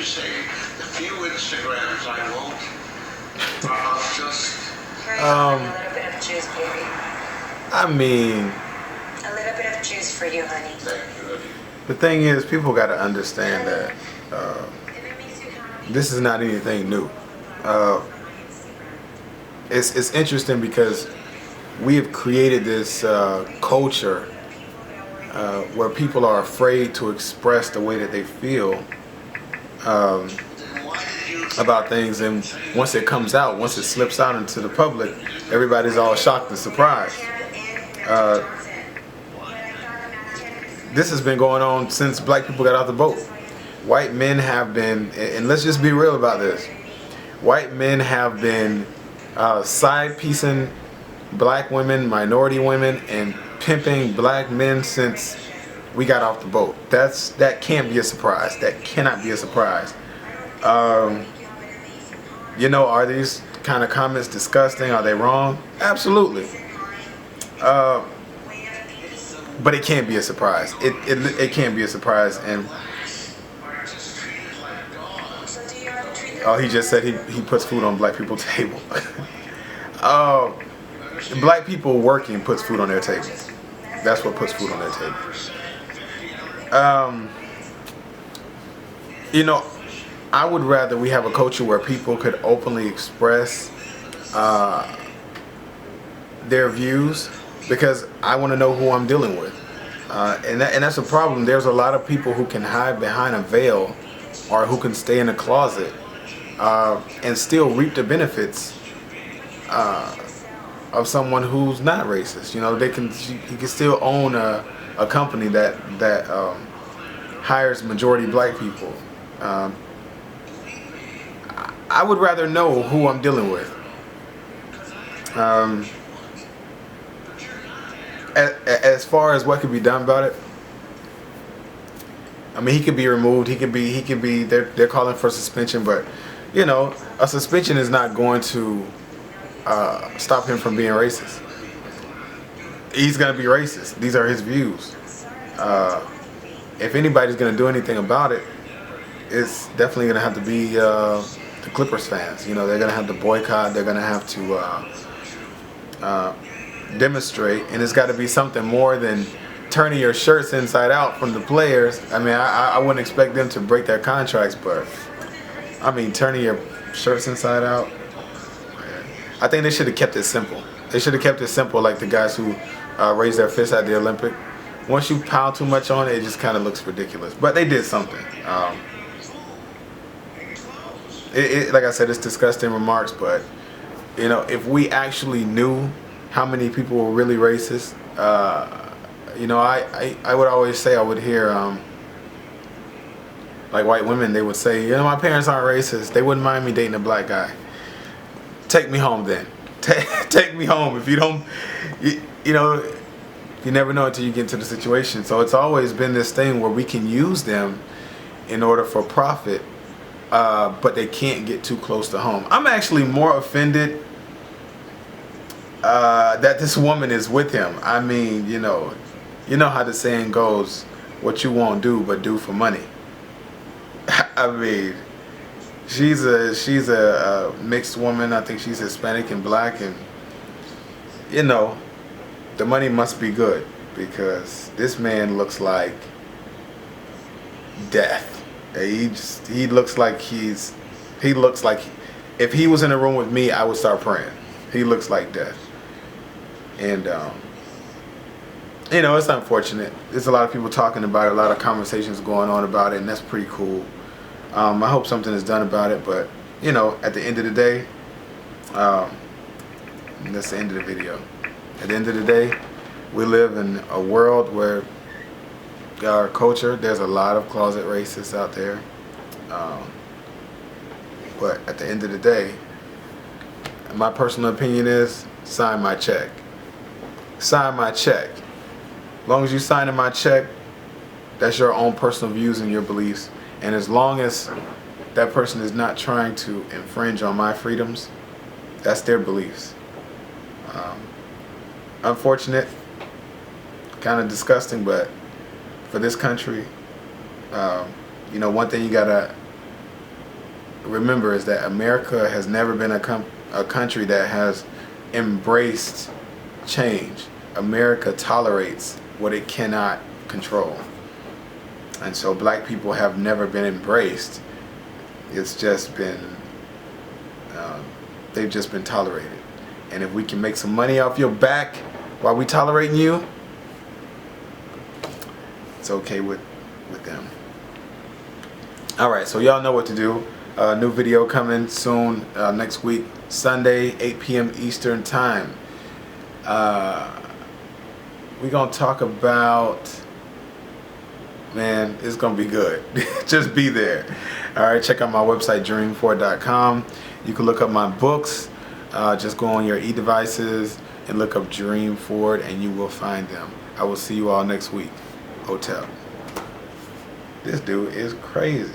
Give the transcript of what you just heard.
you say? The few Instagrams I won't. I'll just. A little bit of juice, baby. I mean, A little bit of juice for you, honey. Thank you, honey. the thing is, people got to understand that this is not anything new. It's interesting because we have created this culture where people are afraid to express the way that they feel about things, and once it comes out, once it slips out into the public, everybody's all shocked and surprised. This has been going on since black people got out the boat. White men have been, and let's just be real about this, white men have been side piecing black women, minority women, and pimping black men since we got off the boat. That can't be a surprise. That cannot be a surprise. Are these kind of comments disgusting? Are they wrong? Absolutely. But it can't be a surprise. It can't be a surprise. And he just said he puts food on black people's table. Black people working puts food on their table. That's what puts food on their table. I would rather we have a culture where people could openly express their views, because I want to know who I'm dealing with. And that's a problem. There's a lot of people who can hide behind a veil, or who can stay in a closet and still reap the benefits of someone who's not racist. He can still own a company that hires majority black people. I would rather know who I'm dealing with. As far as what could be done about it, I mean, he could be removed. He could be. They're calling for suspension, but a suspension is not going to stop him from being racist. He's going to be racist. These are his views. If anybody's going to do anything about it, it's definitely going to have to be the Clippers fans. They're going to have to boycott. They're going to have to demonstrate, and it's got to be something more than turning your shirts inside out from the players. I mean, I wouldn't expect them to break their contracts, but I mean, turning your shirts inside out. I think they should have kept it simple. They should have kept it simple, like the guys who raised their fists at the Olympic. Once you pound too much on it, it just kind of looks ridiculous. But they did something. Like I said, it's disgusting remarks, but if we actually knew how many people were really racist, I would always say, I would hear like white women, they would say, my parents aren't racist. They wouldn't mind me dating a black guy. Take me home then. Take me home. If you don't, you never know until you get into the situation. So it's always been this thing where we can use them in order for profit, but they can't get too close to home. I'm actually more offended that this woman is with him. I mean, you know how the saying goes, what you won't do but do for money. I mean, she's a mixed woman. I think she's Hispanic and black, and the money must be good, because this man looks like death. He looks like if he was in a room with me, I would start praying. He looks like death. And it's unfortunate. There's a lot of people talking about it, a lot of conversations going on about it, and that's pretty cool. I hope something is done about it, but at the end of the day, that's the end of the video. At the end of the day, we live in a world where our culture, there's a lot of closet racists out there. But at the end of the day, my personal opinion is, sign my check. Sign my check. As long as you sign my check, that's your own personal views and your beliefs. And as long as that person is not trying to infringe on my freedoms, that's their beliefs. Unfortunate, kind of disgusting, but for this country, one thing you gotta remember is that America has never been a country that has embraced change. America tolerates what it cannot control. And so black people have never been embraced. It's just been, they've just been tolerated. And if we can make some money off your back while we tolerating you, it's okay with them. All right, so y'all know what to do. New video coming soon next week, Sunday, 8 p.m. Eastern time. We're going to talk about, man, it's going to be good. Just be there. All right, check out my website, dreamforward.com. You can look up my books. Just go on your e-devices and look up Dream Forward and you will find them. I will see you all next week. Hotel. This dude is crazy.